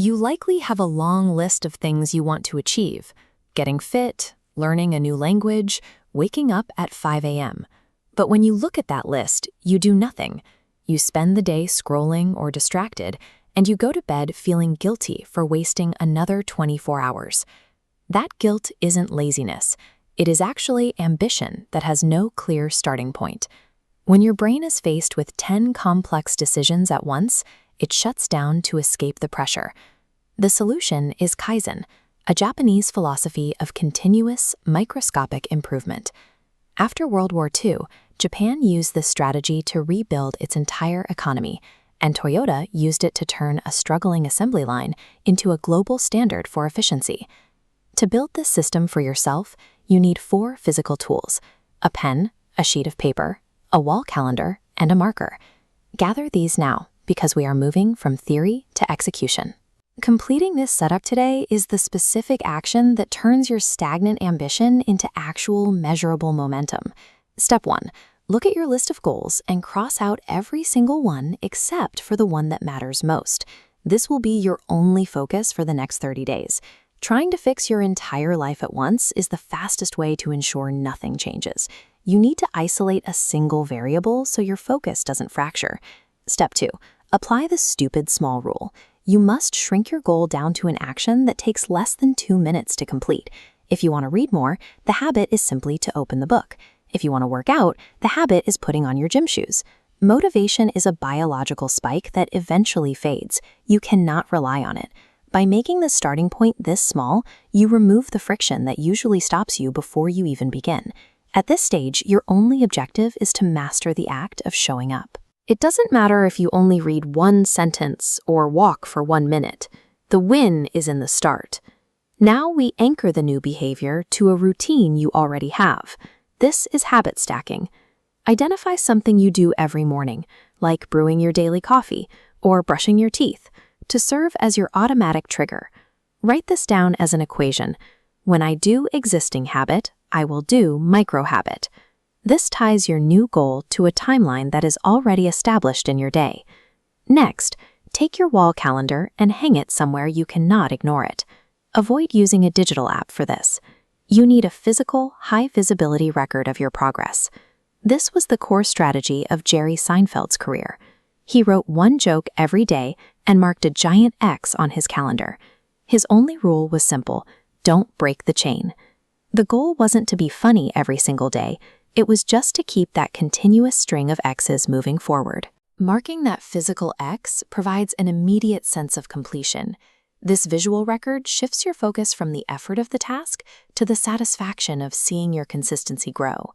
You likely have a long list of things you want to achieve: getting fit, learning a new language, waking up at 5 a.m. But when you look at that list, you do nothing. You spend the day scrolling or distracted, and you go to bed feeling guilty for wasting another 24 hours. That guilt isn't laziness. It is actually ambition that has no clear starting point. When your brain is faced with 10 complex decisions at once, it shuts down to escape the pressure. The solution is Kaizen, a Japanese philosophy of continuous, microscopic improvement. After World War II, Japan used this strategy to rebuild its entire economy, and Toyota used it to turn a struggling assembly line into a global standard for efficiency. To build this system for yourself, you need 4 physical tools: a pen, a sheet of paper, a wall calendar, and a marker. Gather these now, because we are moving from theory to execution. Completing this setup today is the specific action that turns your stagnant ambition into actual measurable momentum. Step 1. Look at your list of goals and cross out every single one except for the one that matters most. This will be your only focus for the next 30 days. Trying to fix your entire life at once is the fastest way to ensure nothing changes. You need to isolate a single variable so your focus doesn't fracture. Step 2. Apply the stupid small rule. You must shrink your goal down to an action that takes less than 2 minutes to complete. If you want to read more, the habit is simply to open the book. If you want to work out, the habit is putting on your gym shoes. Motivation is a biological spike that eventually fades. You cannot rely on it. By making the starting point this small, you remove the friction that usually stops you before you even begin. At this stage, your only objective is to master the act of showing up. It doesn't matter if you only read 1 sentence or walk for 1 minute. The win is in the start. Now we anchor the new behavior to a routine you already have. This is habit stacking. Identify something you do every morning, like brewing your daily coffee or brushing your teeth, to serve as your automatic trigger. Write this down as an equation. When I do existing habit, I will do micro-habit. This ties your new goal to a timeline that is already established in your day. Next, take your wall calendar and hang it somewhere you cannot ignore it. Avoid using a digital app for this. You need a physical, high-visibility record of your progress. This was the core strategy of Jerry Seinfeld's career. He wrote 1 joke every day and marked a giant X on his calendar. His only rule was simple: don't break the chain. The goal wasn't to be funny every single day. It was just to keep that continuous string of X's moving forward. Marking that physical X provides an immediate sense of completion. This visual record shifts your focus from the effort of the task to the satisfaction of seeing your consistency grow.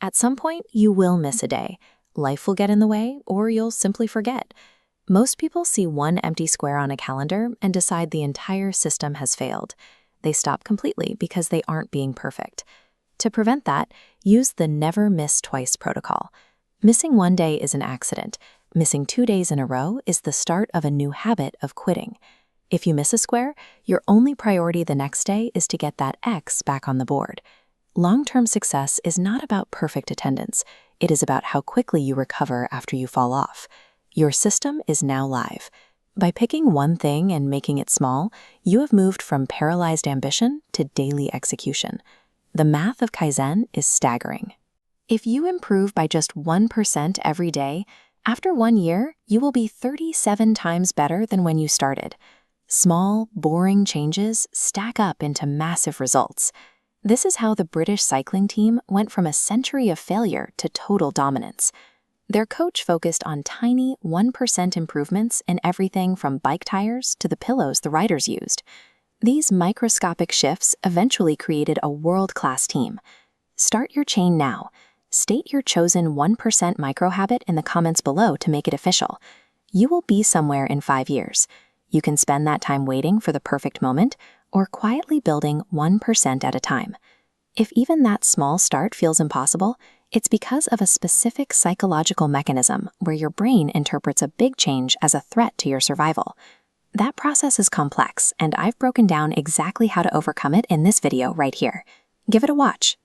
At some point, you will miss a day. Life will get in the way, or you'll simply forget. Most people see 1 empty square on a calendar and decide the entire system has failed. They stop completely because they aren't being perfect. To prevent that, use the never miss twice protocol. Missing 1 day is an accident. Missing 2 days in a row is the start of a new habit of quitting. If you miss a square, your only priority the next day is to get that X back on the board. Long-term success is not about perfect attendance. It is about how quickly you recover after you fall off. Your system is now live. By picking 1 thing and making it small, you have moved from paralyzed ambition to daily execution. The math of Kaizen is staggering. If you improve by just 1% every day, after 1 year, you will be 37 times better than when you started. Small, boring changes stack up into massive results. This is how the British cycling team went from a century of failure to total dominance. Their coach focused on tiny 1% improvements in everything from bike tires to the pillows the riders used. These microscopic shifts eventually created a world-class team. Start your chain now. State your chosen 1% micro-habit in the comments below to make it official. You will be somewhere in 5 years. You can spend that time waiting for the perfect moment or quietly building 1% at a time. If even that small start feels impossible, it's because of a specific psychological mechanism where your brain interprets a big change as a threat to your survival. That process is complex, and I've broken down exactly how to overcome it in this video right here. Give it a watch.